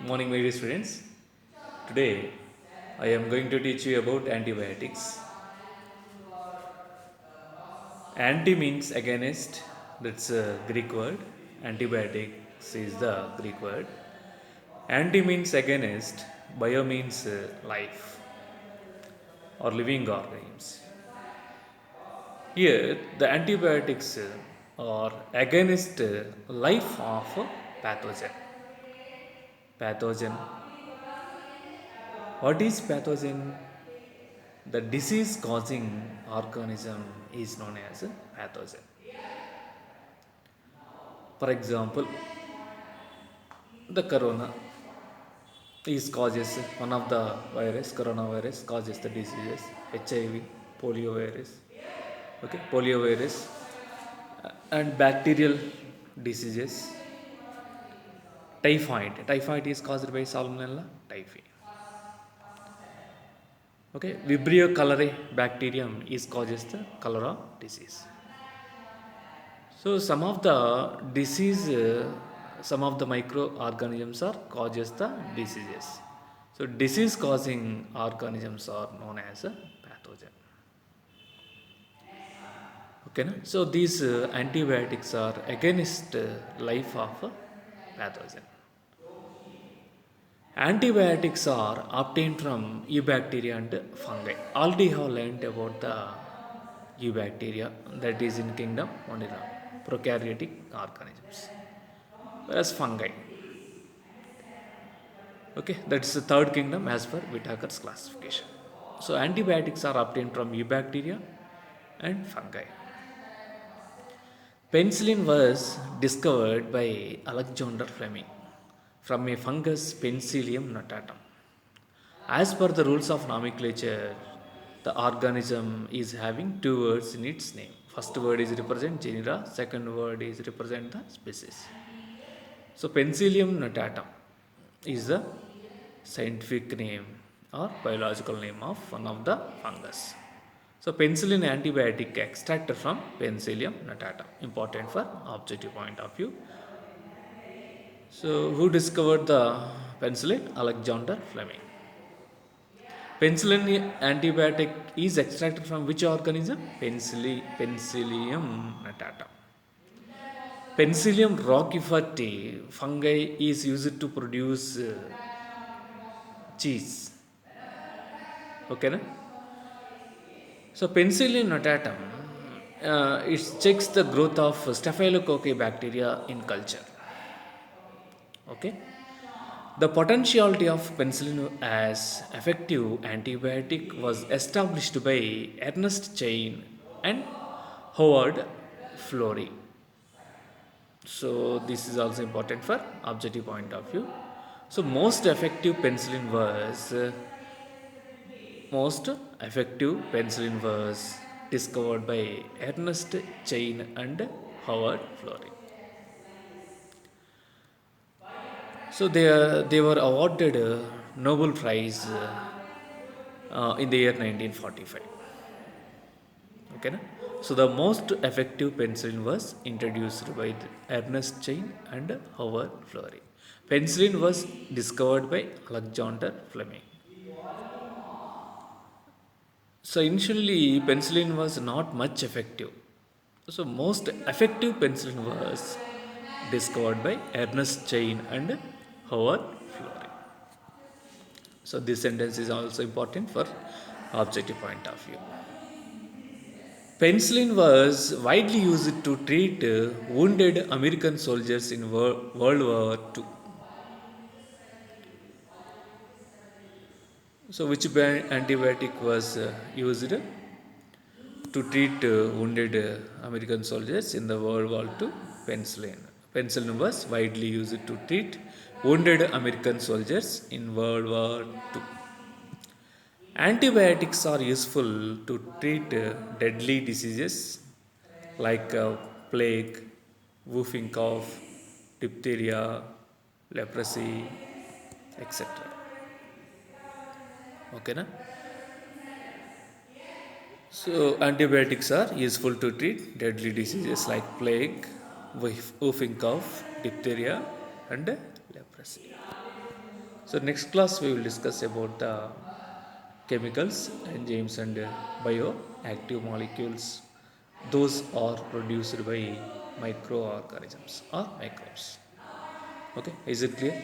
Morning, my dear students. Today, I am going to teach you about antibiotics. Anti means against, that's a Greek word. Antibiotics is the Greek word. Anti means against, bio means life or living organisms. Here, the antibiotics are against life of pathogen. Pathogen. What is pathogen? The disease causing organism is known as a pathogen. For example, the corona is causes one of the virus, coronavirus causes the diseases, HIV, polio virus, okay, polio virus, and bacterial diseases, typhoid. Typhoid is caused by Salmonella typhi. Okay, Vibrio cholerae bacterium is causes the cholera disease. So some of the disease, some of the microorganisms are causes the diseases. So disease causing organisms are known as a pathogen. Okay, na? So these antibiotics are against life of a pathogen. Antibiotics are obtained from eubacteria and fungi. Already have learned about the eubacteria, that is in kingdom only the prokaryotic organisms. Whereas fungi, okay, that's the third kingdom as per Whitaker's classification. So antibiotics are obtained from eubacteria and fungi. Penicillin was discovered by Alexander Fleming from a fungus Penicillium notatum. As per the rules of nomenclature, the organism is having two words in its name. First word is represent genera, second word is represent the species. So Penicillium notatum is the scientific name or biological name of one of the fungus. So penicillin antibiotic extracted from Penicillium notatum, important for objective point of view. So who discovered the penicillin? Alexander Fleming. Penicillin antibiotic is extracted from which organism? Penicillium notatum. Penicillium roqueforti fungi is used to produce cheese. Okay, na? So Penicillium notatum, it checks the growth of Staphylococci bacteria in culture. Okay. The potentiality of penicillin as effective antibiotic was established by Ernest Chain and Howard Florey. So this is also important for objective point of view. So most effective penicillin was discovered by Ernest Chain and Howard Florey. So they were awarded a Nobel Prize in the year 1945. Okay, na? So the most effective penicillin was introduced by Ernest Chain and Howard Florey. Penicillin was discovered by Alexander Fleming. So initially penicillin was not much effective. So most effective penicillin was discovered by Ernest Chain and Howard Florey. So this sentence is also important for objective point of view. Penicillin was widely used to treat wounded American soldiers in World War II. So which antibiotic was used to treat wounded American soldiers in the World War II? Penicillin. Penicillin was widely used to treat wounded American soldiers in World War II. Antibiotics are useful to treat deadly diseases like plague, whooping cough, diphtheria, leprosy, etc. Okay, na? So antibiotics are useful to treat deadly diseases like plague, whooping cough, diphtheria, and leprosy. So next class we will discuss about the chemicals, enzymes and bioactive molecules. Those are produced by microorganisms or microbes. Okay, is it clear?